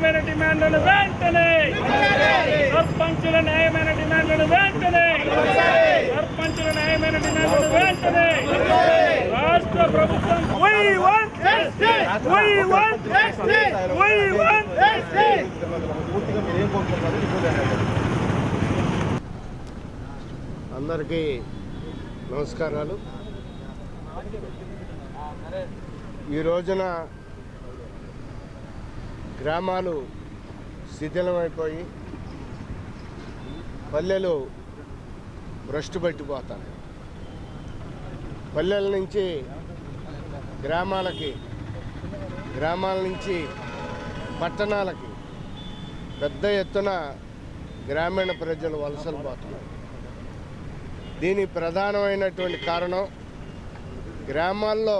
న్యాయమైన డిమాండ్లను వెంటనే సర్పంచుల న్యాయమైన డిమాండ్లను వెంటనే సర్పంచుల న్యాయమైన డిమాండ్లను వెంటనే రాష్ట్ర ప్రభుత్వం అందరికీ నమస్కారాలు. ఈ రోజున గ్రామాలు శిథిలమైపోయి పల్లెలు భ్రష్టు పట్టిపోతాయి. పల్లెల నుంచి గ్రామాలకి, గ్రామాల నుంచి పట్టణాలకి పెద్ద ఎత్తున గ్రామీణ ప్రజలు వలసలు పోతున్నారు. దీని ప్రధానమైనటువంటి కారణం గ్రామాల్లో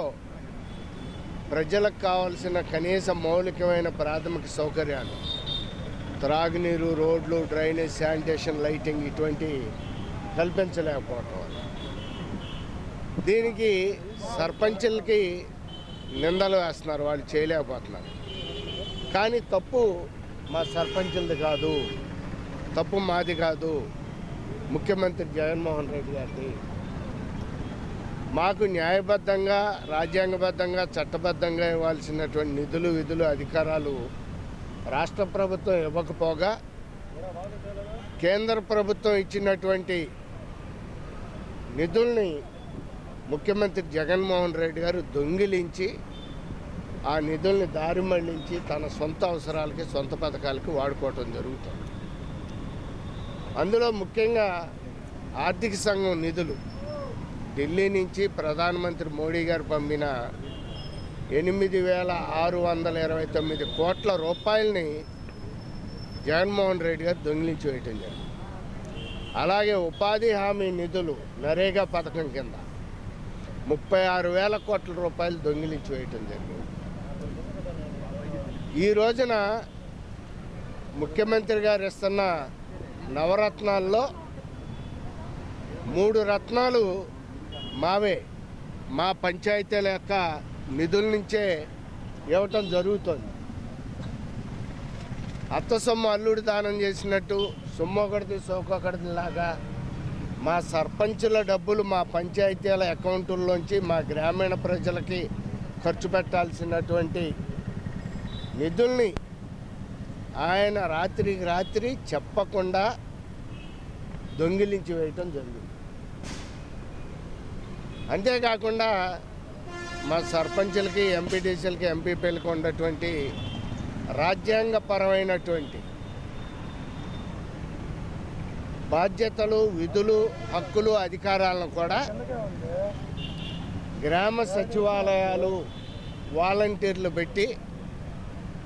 ప్రజలకు కావాల్సిన కనీస మౌలికమైన ప్రాథమిక సౌకర్యాలు, త్రాగునీరు, రోడ్లు, డ్రైనేజ్, శానిటేషన్, లైటింగ్ ఇటువంటి కల్పించలేకపోవటం వల్ల దీనికి సర్పంచులకి నిందలు వేస్తున్నారు. వాళ్ళు చేయలేకపోతున్నారు. కానీ తప్పు మా సర్పంచులది కాదు, తప్పు మాది కాదు, ముఖ్యమంత్రి జగన్మోహన్ రెడ్డి గారిది. మాకు న్యాయబద్ధంగా, రాజ్యాంగబద్ధంగా, చట్టబద్ధంగా ఇవ్వాల్సినటువంటి నిధులు, విధులు, అధికారాలు రాష్ట్ర ప్రభుత్వం ఇవ్వకపోగా కేంద్ర ప్రభుత్వం ఇచ్చినటువంటి నిధుల్ని ముఖ్యమంత్రి జగన్మోహన్ రెడ్డి గారు దొంగిలించి ఆ నిధుల్ని దారి మళ్లించి తన సొంత అవసరాలకి, సొంత పథకాలకి వాడుకోవటం జరుగుతుంది. అందులో ముఖ్యంగా ఆర్థిక సంఘం నిధులు ఢిల్లీ నుంచి ప్రధానమంత్రి మోడీ గారు పంపిన 8,629 కోట్ల రూపాయలని జగన్మోహన్ రెడ్డి గారు దొంగిలించి వేయటం జరిగింది. అలాగే ఉపాధి హామీ నిధులు నరేగా పథకం కింద 36,000 కోట్ల రూపాయలు దొంగిలించి వేయటం జరిగింది. ఈ రోజున ముఖ్యమంత్రి గారు ఇస్తున్న నవరత్నాల్లో 3 రత్నాలు మావే, మా పంచాయతీల యొక్క నిధుల నుంచే ఇవ్వటం జరుగుతుంది. అత్త సొమ్ము అల్లుడు దానం చేసినట్టు సొమ్మొకటిది సోకొకటిది లాగా మా సర్పంచుల డబ్బులు మా పంచాయతీల అకౌంటుల్లోంచి మా గ్రామీణ ప్రజలకి ఖర్చు పెట్టాల్సినటువంటి నిధుల్ని ఆయన రాత్రికి రాత్రి చెప్పకుండా దొంగిలించి వేయటం జరిగింది. అంతేకాకుండా మా సర్పంచులకి, ఎంపీటీసీలకి, ఎంపీపీలకి ఉన్నటువంటి రాజ్యాంగపరమైనటువంటి బాధ్యతలు, విధులు, హక్కులు, అధికారాలను కూడా గ్రామ సచివాలయాలు వాలంటీర్లు పెట్టి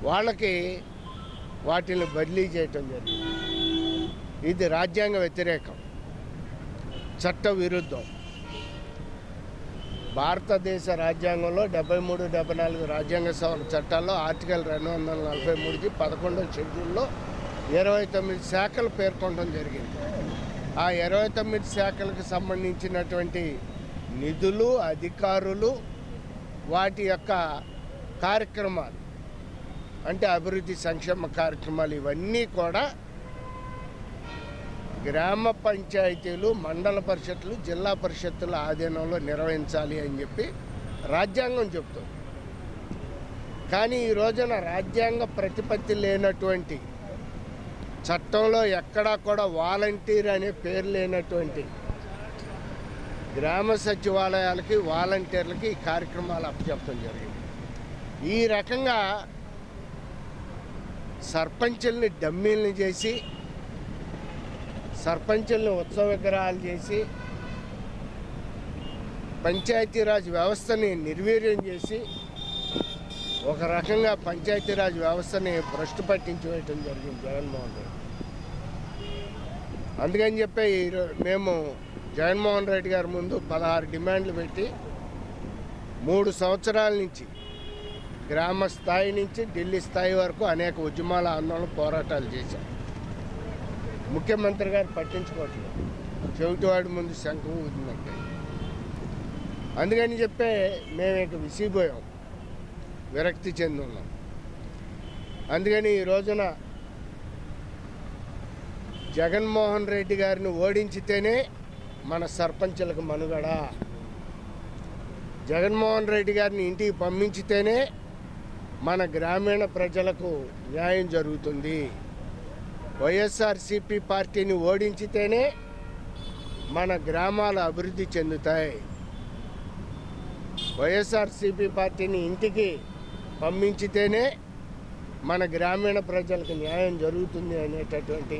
వాళ్ళకి వాటిని బదిలీ చేయటం జరిగింది. ఇది రాజ్యాంగ వ్యతిరేకం, చట్ట విరుద్ధం. భారతదేశ రాజ్యాంగంలో 73, 74 రాజ్యాంగ సవరణ చట్టాల్లో ఆర్టికల్ 243కి 11వ షెడ్యూల్లో 29 శాఖలు పేర్కొనడం జరిగింది. ఆ 29 శాఖలకు సంబంధించినటువంటి నిధులు, అధికారులు, వాటి యొక్క కార్యక్రమాలు అంటే అభివృద్ధి, సంక్షేమ కార్యక్రమాలు ఇవన్నీ కూడా గ్రామ పంచాయతీలు, మండల పరిషత్తులు, జిల్లా పరిషత్తుల ఆధీనంలో నిర్వహించాలి అని చెప్పి రాజ్యాంగం చెప్తుంది. కానీ ఈ రోజున రాజ్యాంగ ప్రతిపత్తి లేనటువంటి, చట్టంలో ఎక్కడా కూడా వాలంటీర్ అనే పేరు లేనటువంటి గ్రామ సచివాలయాలకి, వాలంటీర్లకి ఈ కార్యక్రమాలు అప్పచెప్పడం జరిగింది. ఈ రకంగా సర్పంచుల్ని డమ్మీల్ని చేసి, సర్పంచుల్ని ఉత్సవ విగ్రహాలు చేసి, పంచాయతీరాజ్ వ్యవస్థని నిర్వీర్యం చేసి ఒక రకంగా పంచాయతీరాజ్ వ్యవస్థని భ్రష్టు పట్టించి వేయటం జరిగింది జగన్మోహన్ రెడ్డి. అందుకని చెప్పి మేము జగన్మోహన్ రెడ్డి గారి ముందు 16 డిమాండ్లు పెట్టి 3 సంవత్సరాల నుంచి గ్రామ స్థాయి నుంచి ఢిల్లీ స్థాయి వరకు అనేక ఉద్యమాల, ఆందోళన, పోరాటాలు చేశాం. ముఖ్యమంత్రి గారు పట్టించుకోవట్లేదు, చెవిటివాడి ముందు శంఖం ఊదినట్టు. అందుకని చెప్పే మేము ఇక విసిగిపోయాం, విరక్తి చెంది ఉన్నాం. అందుకని ఈ రోజున జగన్మోహన్ రెడ్డి గారిని ఓడించితేనే మన సర్పంచులకు మనుగడ. జగన్మోహన్ రెడ్డి గారిని ఇంటికి పంపించితేనే మన గ్రామీణ ప్రజలకు న్యాయం జరుగుతుంది. వైఎస్ఆర్సీపీ పార్టీని ఓడించితేనే మన గ్రామాలు అభివృద్ధి చెందుతాయి. వైఎస్ఆర్సీపీ పార్టీని ఇంటికి పంపించితేనే మన గ్రామీణ ప్రజలకు న్యాయం జరుగుతుంది అనేటటువంటి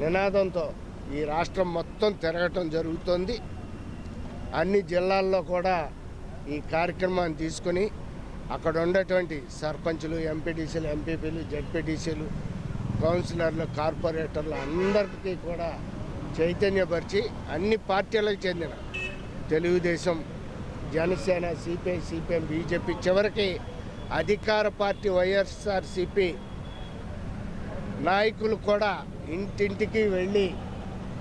నినాదంతో ఈ రాష్ట్రం మొత్తం తిరగటం జరుగుతుంది. అన్ని జిల్లాల్లో కూడా ఈ కార్యక్రమాన్ని తీసుకొని అక్కడ ఉన్నటువంటి సర్పంచులు, ఎంపీటీసీలు, ఎంపీపీలు, జడ్పీటీసీలు, కౌన్సిలర్లు, కార్పొరేటర్లు అందరికీ కూడా చైతన్యపరిచి అన్ని పార్టీలకు చెందిన Telugu Desam, Janasena, CPI, CPM, BJP, చివరికి అధికార పార్టీ వైఎస్ఆర్సీపీ నాయకులు కూడా ఇంటింటికి వెళ్ళి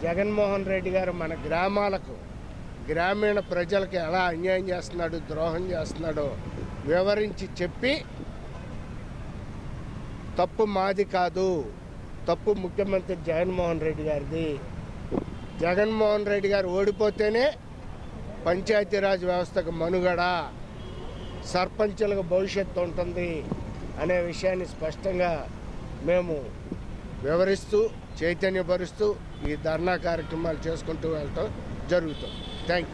జగన్మోహన్ రెడ్డి గారు మన గ్రామాలకు, గ్రామీణ ప్రజలకు ఎలా అన్యాయం చేస్తున్నాడు, ద్రోహం చేస్తున్నాడో వివరించి చెప్పి తప్పు మాది కాదు, తప్పు ముఖ్యమంత్రి జగన్మోహన్ రెడ్డి గారిది, జగన్మోహన్ రెడ్డి గారు ఓడిపోతేనే పంచాయతీరాజ్ వ్యవస్థకు మనుగడ, సర్పంచులకు భవిష్యత్తు ఉంటుంది అనే విషయాన్ని స్పష్టంగా మేము వివరిస్తూ చైతన్యపరుస్తూ ఈ ధర్నా కార్యక్రమాలు చేసుకుంటూ వెళ్ళటం జరుగుతుంది. Thank you.